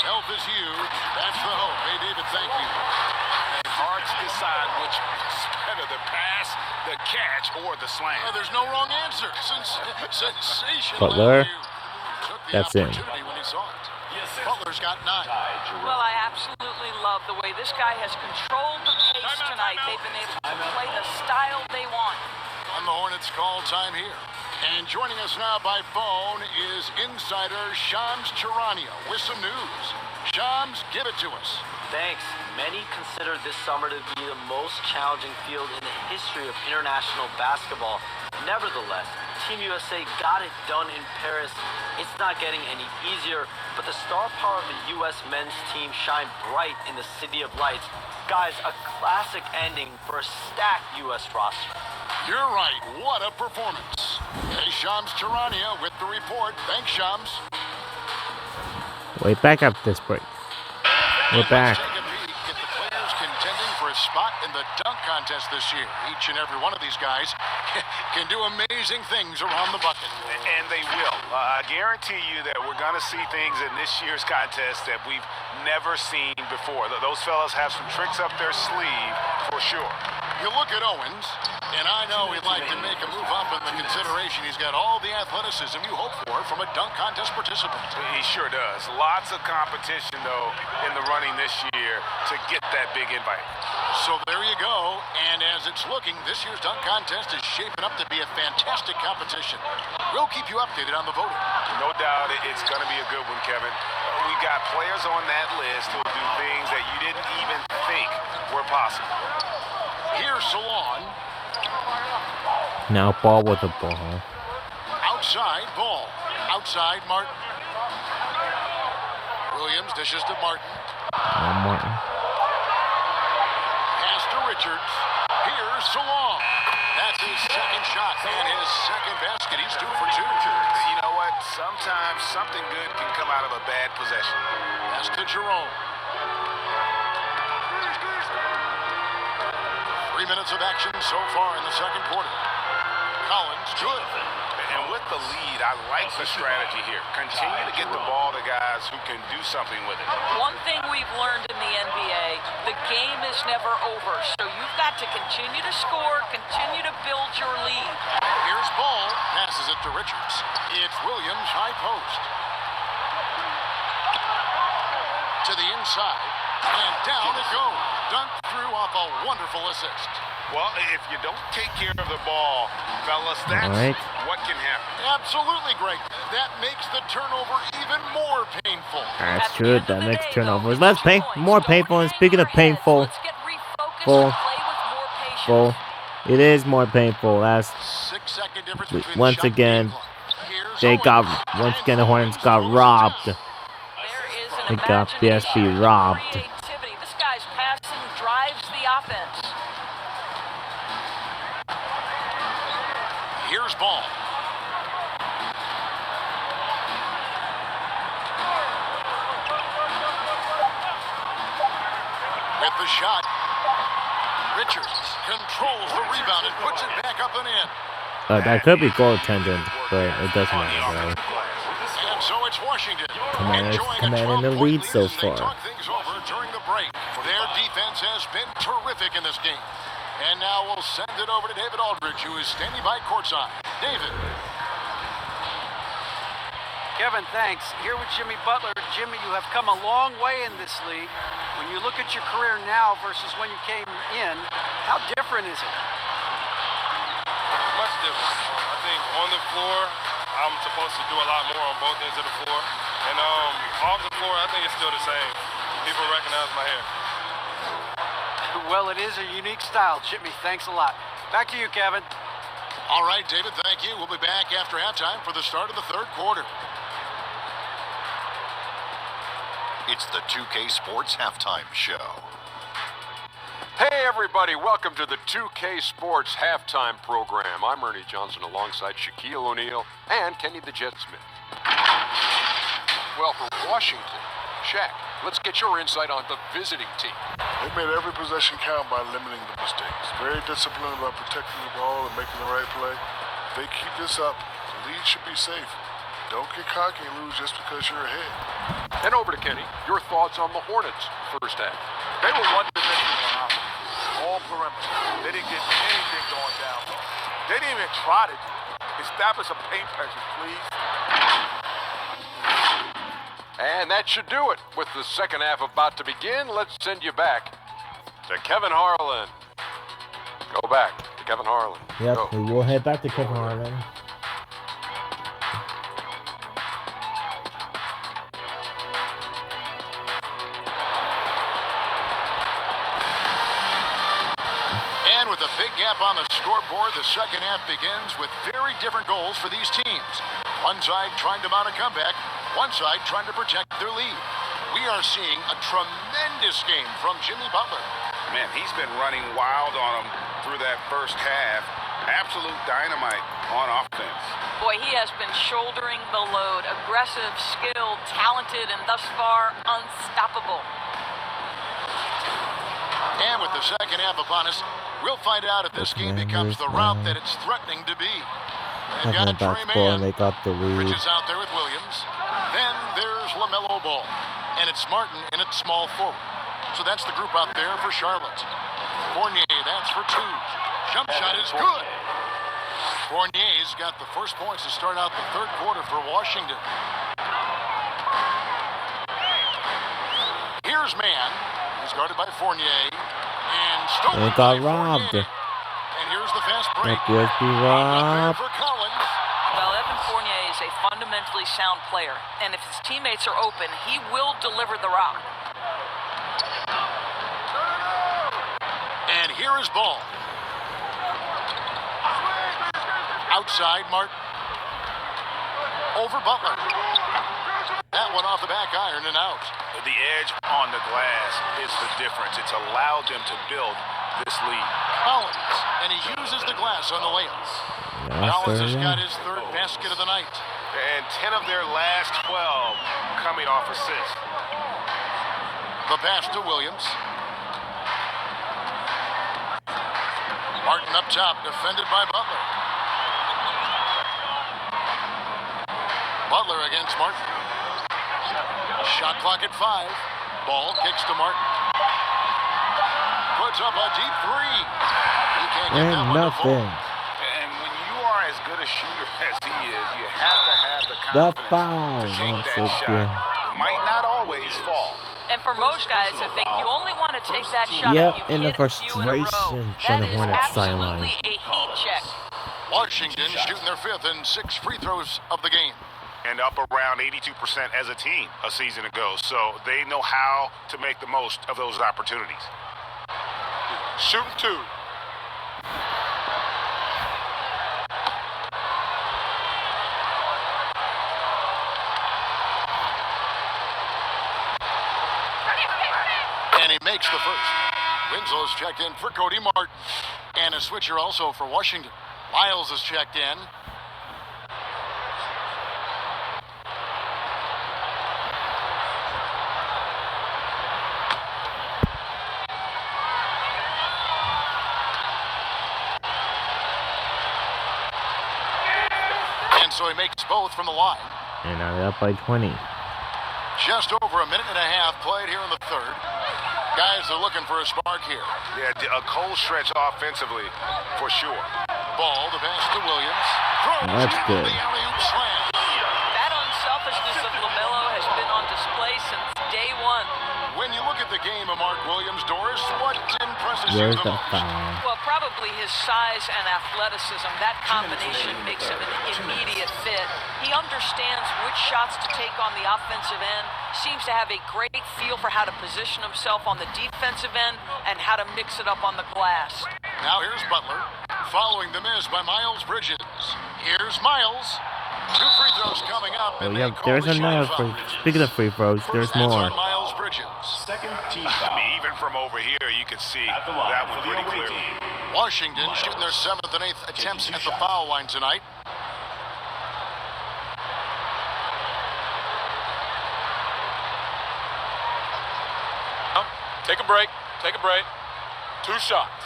Health is huge. That's the hope. Hey, David, thank you. And hard to decide which is better, the pass, the catch, or the slam. There's no wrong answer. Sensational. Butler. That's in. When he saw it. Butler's got 9. Well, I absolutely love the way this guy has controlled the pace tonight. They've been able to play the style they want. And the Hornets call time here. And joining us now by phone is insider Shams Charania with some news. Shams, give it to us. Thanks. Many consider this summer to be the most challenging field in the history of international basketball. Nevertheless, Team USA got it done in Paris. It's not getting any easier, but the star power of the U.S. men's team shined bright in the City of Lights. Guys, a classic ending for a stacked U.S. roster. You're right. What a performance. Hey, Shams Charania with the report. Thanks, Shams. Wait, back up this break. We're back. Let's take a peek at the players contending for a spot in the dunk contest this year. Each and every one of these guys can do amazing things around the bucket. And they will. I guarantee you that we're going to see things in this year's contest that we've never seen before. Those fellas have some tricks up their sleeve for sure. You look at Owens, and I know he'd like to make a move up in the consideration. He's got all the athleticism you hope for from a dunk contest participant. He sure does. Lots of competition, though, in the running this year to get that big invite. So there you go. And as it's looking, this year's dunk contest is shaping up to be a fantastic competition. We'll keep you updated on the voting. No doubt it's going to be a good one, Kevin. We got players on that list who will do things that you didn't even think were possible. Here's Salon. Now Ball with the ball. Outside Ball. Outside Martin. Williams dishes to Martin. Martin. Pass to Richards. Here's Salon. That's his second shot and his second basket. He's 2 for 2. You know what? Sometimes something good can come out of a bad possession. Pass to Jerome. 3 minutes of action so far in the second quarter. Collins, good. And with the lead, I like the strategy here. Continue to get the ball to guys who can do something with it. One thing we've learned in the NBA, the game is never over. So you've got to continue to score, continue to build your lead. Here's Ball, passes it to Richards. It's Williams, high post. To the inside, and down it goes. Dunked through off a wonderful assist. Well, if you don't take care of the ball, fellas, that's what can happen. Absolutely, Greg. That makes the turnover even more painful. That's true. That makes turnovers less more painful. And speaking of painful, it is more painful. That's 6 second difference between once again. The Hornets got robbed. They got BSB robbed. This guy's passing drives the offense. Here's Ball. With the shot, Richards controls the rebound and puts it back up and in. That could be goaltending, but it doesn't matter. And so it's Washington. Command in the lead so far. Talk things over during the break. Their defense has been terrific in this game. And now we'll send it over to David Aldridge, who is standing by courtside. David. Kevin, thanks. Here with Jimmy Butler. Jimmy, you have come a long way in this league. When you look at your career now versus when you came in, how different is it? Much different. I think on the floor, I'm supposed to do a lot more on both ends of the floor. And off the floor, I think it's still the same. People recognize my hair. Well, it is a unique style, Jimmy. Thanks a lot. Back to you, Kevin. All right, David, thank you. We'll be back after halftime for the start of the third quarter. It's the 2K Sports Halftime Show. Hey everybody, welcome to the 2K Sports Halftime Program. I'm Ernie Johnson alongside Shaquille O'Neal and Kenny the Jet Smith. Well, for Washington, Shaq, let's get your insight on the visiting team. They made every possession count by limiting the mistakes. Very disciplined about protecting the ball and making the right play. If they keep this up, the lead should be safe. Don't get cocky and lose just because you're ahead. And over to Kenny, your thoughts on the Hornets first half. They were one-dimensional on offense, all perimeter. They didn't get anything going down. They didn't even try to do it. Establish a paint pressure, please. And that should do it. With the second half about to begin, let's send you back to Kevin Harlan. Go back to Kevin Harlan. Yep, Go. we will head back to Kevin Harlan. And with a big gap on the scoreboard, the second half begins with very different goals for these teams. One side trying to mount a comeback, one side trying to protect their lead. We are seeing a tremendous game from Jimmy Butler. Man, he's been running wild on them through that first half. Absolute dynamite on offense. Boy, he has been shouldering the load. Aggressive, skilled, talented, and thus far unstoppable. And with the second half upon us, we'll find out if this game becomes the route that it's threatening to be. They've got Trey Mann, they got the lead. Bridges out there with Williams. Then there's LaMelo Ball. And it's Martin in at small forward. So that's the group out there for Charlotte. Fournier, that's for two. Jump shot is good. Fournier's got the first points to start out the third quarter for Washington. Here's Mann. He's guarded by Fournier. And stolen They got by robbed. Fournier. And here's the fast break. That would be robbed. For Collins. Well, Evan Fournier is a fundamentally sound player, and if his teammates are open, he will deliver the rock. And here is Ball. Outside, Martin. Over Butler. That one off the back iron and out. The edge on the glass is the difference. It's allowed them to build this lead. Collins, and he uses the glass on the layups. Collins has got his third basket of the night. And 10 of their last 12 coming off assists. The pass to Williams. Martin up top, defended by Butler. Butler against Martin. Shot clock at 5. Ball kicks to Martin. Puts up a deep three. He can't get that one to fall. And when you are as good a shooter as he is, you have to have the confidence to take that shot. It might not always fall. And for most guys, I think you only want to take that shot Yep, if in you the hit a few in a row. frustration, That trying to is horn that sideline. absolutely a heat check. Washington shooting their fifth and 6 free throws of the game. And up around 82% as a team a season ago. So they know how to make the most of those opportunities. Shooting two. And he makes the first. Winslow's checked in for Cody Martin. And a switcher also for Washington. Miles is checked in. And so he makes both from the line. And now they're up by 20. Just over a minute and a half played here in the third. Guys are looking for a spark here. Yeah, a cold stretch offensively, for sure. Ball, the pass to Williams. That's good. The alley-oop slam. That unselfishness of LaMelo has been on display since day one. When you look at the game of Mark Williams, Doris, what impresses you Where's the the most? foul? Well, probably his size and athleticism. That combination makes him an immediate fit. He understands which shots to take on the offensive end, seems to have a great feel for how to position himself on the defensive end and how to mix it up on the glass. Now here's Butler, following the miss by Miles Bridges. Here's Miles. 2 free throws coming up. Oh, And yeah, they call there's the shot another foul. free. Speaking of free throws, there's That's more. on Miles Bridges. I mean, even from over here, you can see that one pretty clearly. Washington shooting their 7th and 8th attempts at the foul line tonight. Take a break. Take a break. 2 shots.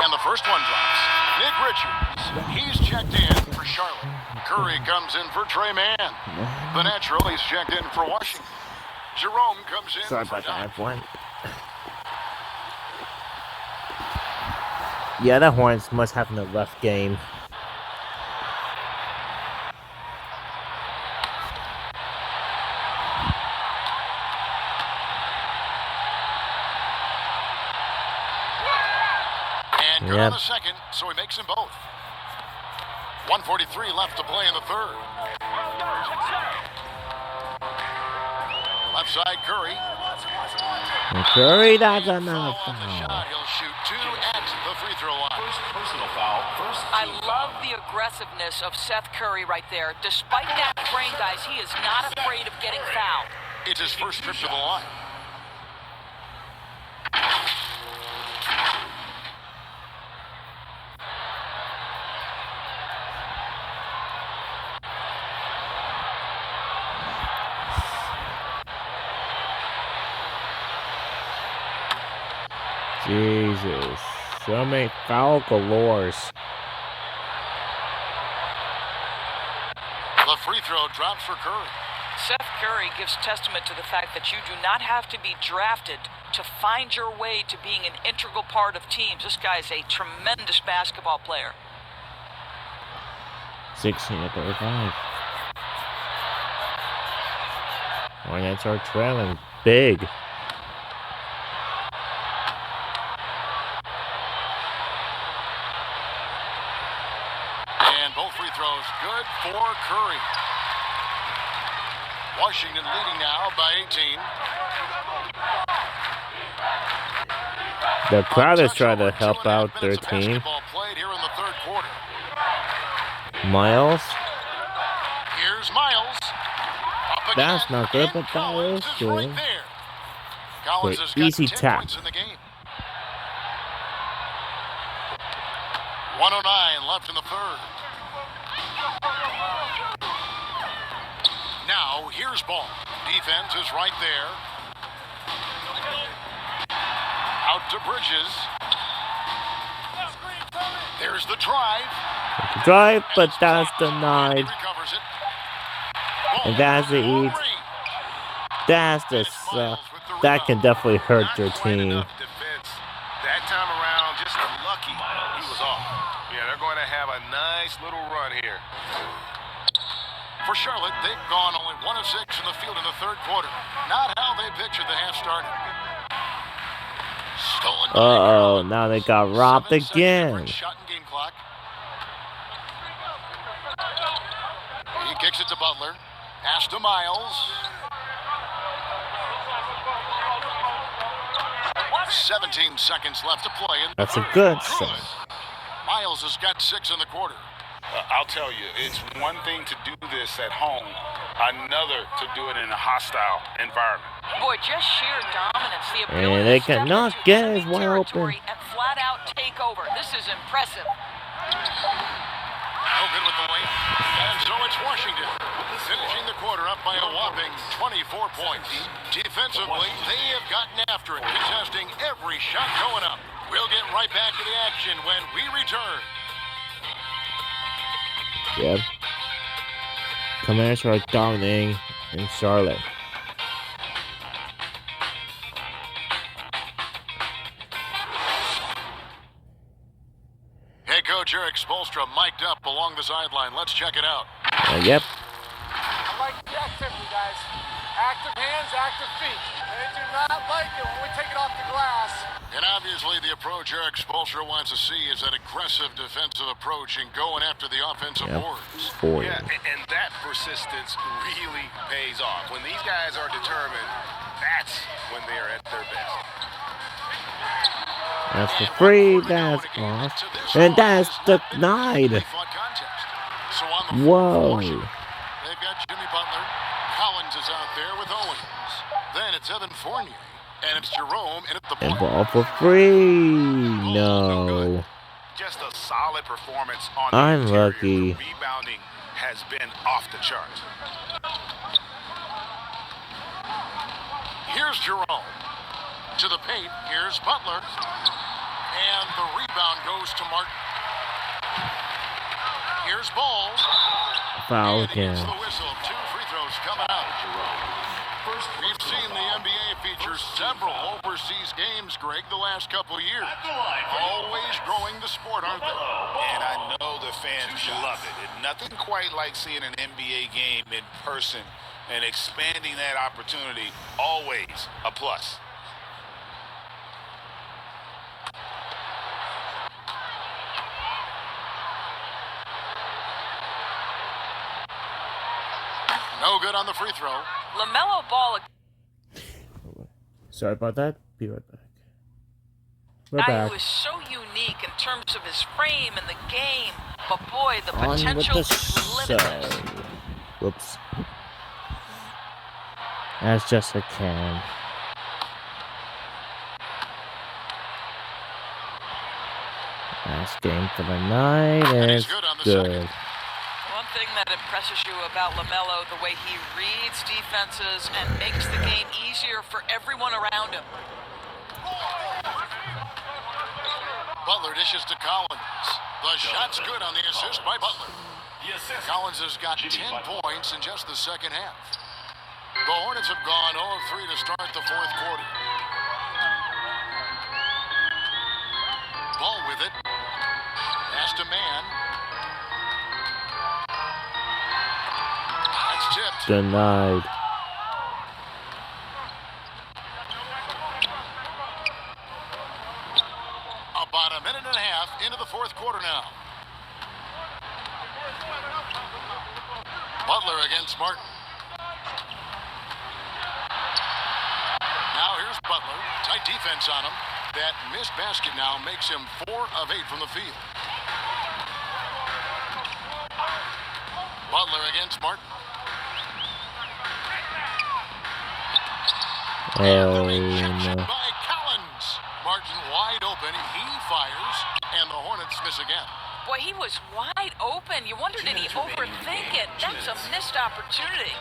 And the first one drops. Nick Richards. He's checked in for Charlotte. Curry comes in for Trey Mann. The natural, he's checked in for Washington. Jerome comes in Sorry for about Doc. that one. Yeah, the Hornets must have a rough game. And good on the second, so he makes them both. 1:43 left to play in the third. Left side, Curry. Curry, that's enough. He'll shoot 2 at the free throw line. Personal foul. I love the aggressiveness of Seth Curry right there. Despite that frame, guys, he is not afraid of getting fouled. It's his first trip to the line. Jesus. So many foul galores. The free throw drops for Curry. Seth Curry gives testament to the fact that you do not have to be drafted to find your way to being an integral part of teams. This guy is a tremendous basketball player. 16-35. Hornets are trailing big. And both free throws good for Curry. Washington leading now by 18. The crowd is trying to help out their team. Played here in the third quarter. Miles. Here's Miles. That's not good, but that is good. Collins has got Easy 10 tap. points in the game. 1:09 left in the third. Now, here's ball. Defense is right there. Out to Bridges. There's the drive. Drive, but that's denied. And that's the eat. That's the that can definitely hurt your team. That time around, just lucky he was off. Yeah, they're going to have a nice little run here. For Charlotte, they've gone only 1 of 6 in the field in the third quarter. Not how they pictured the half started. Stolen. Uh-oh, now they got robbed again. Shot and game clock. He kicks it to Butler. Pass to Miles. 17 seconds left to play. That's a good shot. Miles has got 6 in the quarter. I'll tell you, it's one thing to do this at home, another to do it in a hostile environment. Boy, just sheer dominance. The And ability they to step cannot into get enemy his wide open. territory and flat out take over. This is impressive. No good with the lane. And so it's Washington, finishing the quarter up by a whopping 24 points. Defensively, they have gotten after it, contesting every shot going up. We'll get right back to the action when we return. Yep. Commanders are dominating in Charlotte. Head coach Eric Spoelstra mic'd up along the sideline. Let's check it out. Yep. I like the activity, guys. Active hands, active feet. They do not like it when we take it off the glass. And obviously the approach Eric Spoelstra wants to see is that aggressive defensive approach and going after the offensive boards. Yeah, and that persistence really pays off. When these guys are determined, that's when they're at their best. That's the free, that's off. And that's denied. Whoa. They've got Jimmy Butler. Collins is out there with Owens. Then it's Evan Fournier. And it's Jerome in at the And point. ball for free. No. Just a solid performance on I'm the interior. lucky. The rebounding has been off the charts. Here's Jerome. To the paint. Here's Butler. And the rebound goes to Martin. Here's Ball. Foul And he gets again. the whistle. 2 free throws coming out. We've seen the NBA feature several overseas games, Greg, the last couple of years. Always growing the sport, aren't they? And I know the fans love it. And nothing quite like seeing an NBA game in person and expanding that opportunity. Always a plus. No good on the free throw. LaMelo Ball. Sorry about that. Be right back. We're back. He was so unique in terms of his frame and the game, but boy, the On potential with the is limitless. show. Whoops. That's just a can. Last game for the night, and it's good. One thing that impresses you about LaMelo, the way he reads defenses and makes the game easier for everyone around him. Butler dishes to Collins. The shot's good on the assist by Butler. Collins has got 10 points in just the second half. The Hornets have gone 0 of 3 to start the fourth quarter. Ball with it. Pass to man. That's tipped. Denied. About a minute and a half into the fourth quarter now. Butler against Martin. Now here's Butler. Tight defense on him. That missed basket now makes him 4 of 8 from the field. Butler against Martin. Oh, Rejection no. by Collins. Martin wide open. He fires, and the Hornets miss again. Boy, he was wide open. You wonder, did he overthink it? That's a missed opportunity.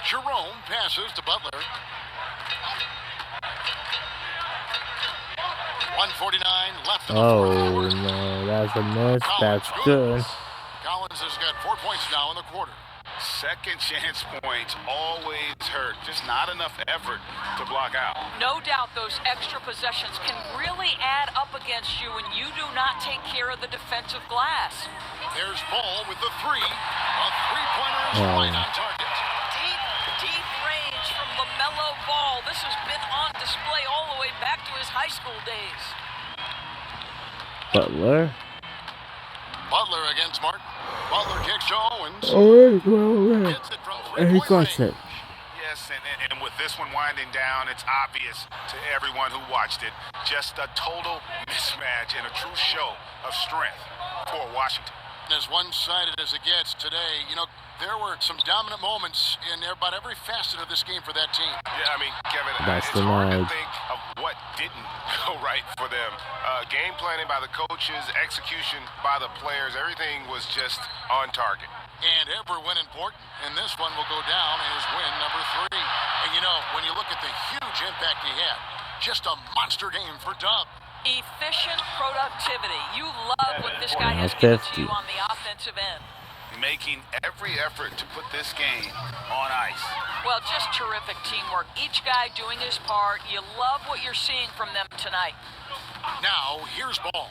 Jerome passes to Butler. 1:49 left in the fourth Oh quarter. no, that's a miss. That's good. Collins has got 4 points now in the quarter. Second chance points always hurt. Just not enough effort to block out. No doubt those extra possessions can really add up against you when you do not take care of the defensive glass. There's Ball with the three. A three-pointer is right on target. Deep range from LaMelo Ball. This has been on display all the way back to his high school days. Butler. Butler against Martin. Butler kicks to Owens. Oh, well, Gets it from and he three-point got range. it. Yes, and with this one winding down, it's obvious to everyone who watched it. Just a total mismatch and a true show of strength for Washington. As one-sided as it gets today, you know, there were some dominant moments in about every facet of this game for that team. Yeah, I mean, Kevin, That's it's hard to denied. think of what didn't go right for them. Game planning by the coaches, execution by the players, everything was just on target. And every win important, and this one will go down as win number 3. And you know, when you look at the huge impact he had, just a monster game for Dub. Efficient productivity. You love what this guy has 50. given to you on the offensive end. Making every effort to put this game on ice. Well, just terrific teamwork. Each guy doing his part. You love what you're seeing from them tonight. Now, here's Ball.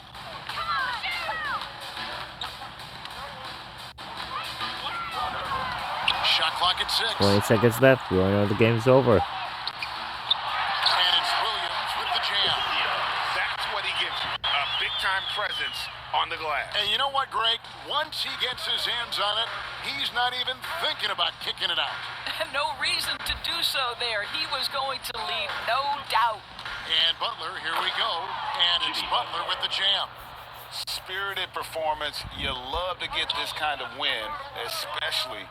Shot clock at 6. 20 seconds left. We all know the game's over. And it's Williams with the jam. That's what he gives you. A big-time presence on the glass. And you know what, Greg? Once he gets his hands on it, he's not even thinking about kicking it out. No reason to do so there. He was going to leave, no doubt. And Butler, here we go. And it's Butler with the jam. Spirited performance. You love to get this kind of win, especially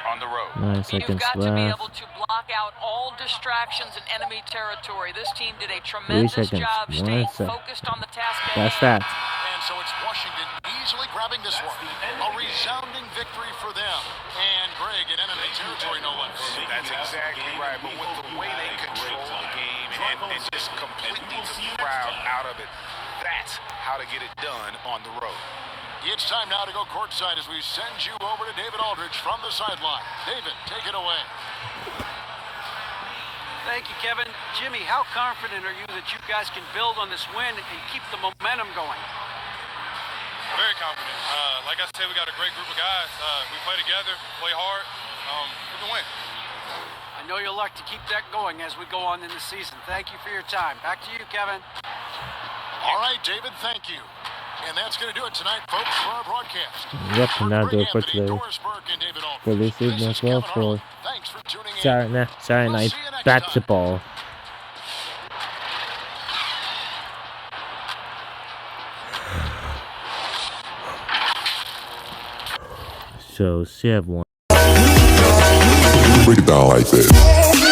on the road. 9 seconds You've got to be left. able to block out all distractions in enemy territory. This team did a tremendous seconds. job 1 staying sec. focused on the task at That's hand. that. And so it's Washington easily grabbing this one. A resounding victory for them. And Greg in enemy territory, no less. That's exactly right. But with the way they control the game and just completely took the crowd out of it, that's how to get it done on the road. It's time now to go courtside as we send you over to David Aldridge from the sideline. David, take it away. Thank you, Kevin. Jimmy, how confident are you that you guys can build on this win and keep the momentum going? Very confident. Like I said, we got a great group of guys. We play together, play hard. We can win. I know you'll like to keep that going as we go on in the season. Thank you for your time. Back to you, Kevin. All right, David, thank you. And that's going to do it tonight, folks, for our broadcast. Yep, and that'll do it for today. For this evening as well for Saturday night basketball. So, see everyone. Break it down like this.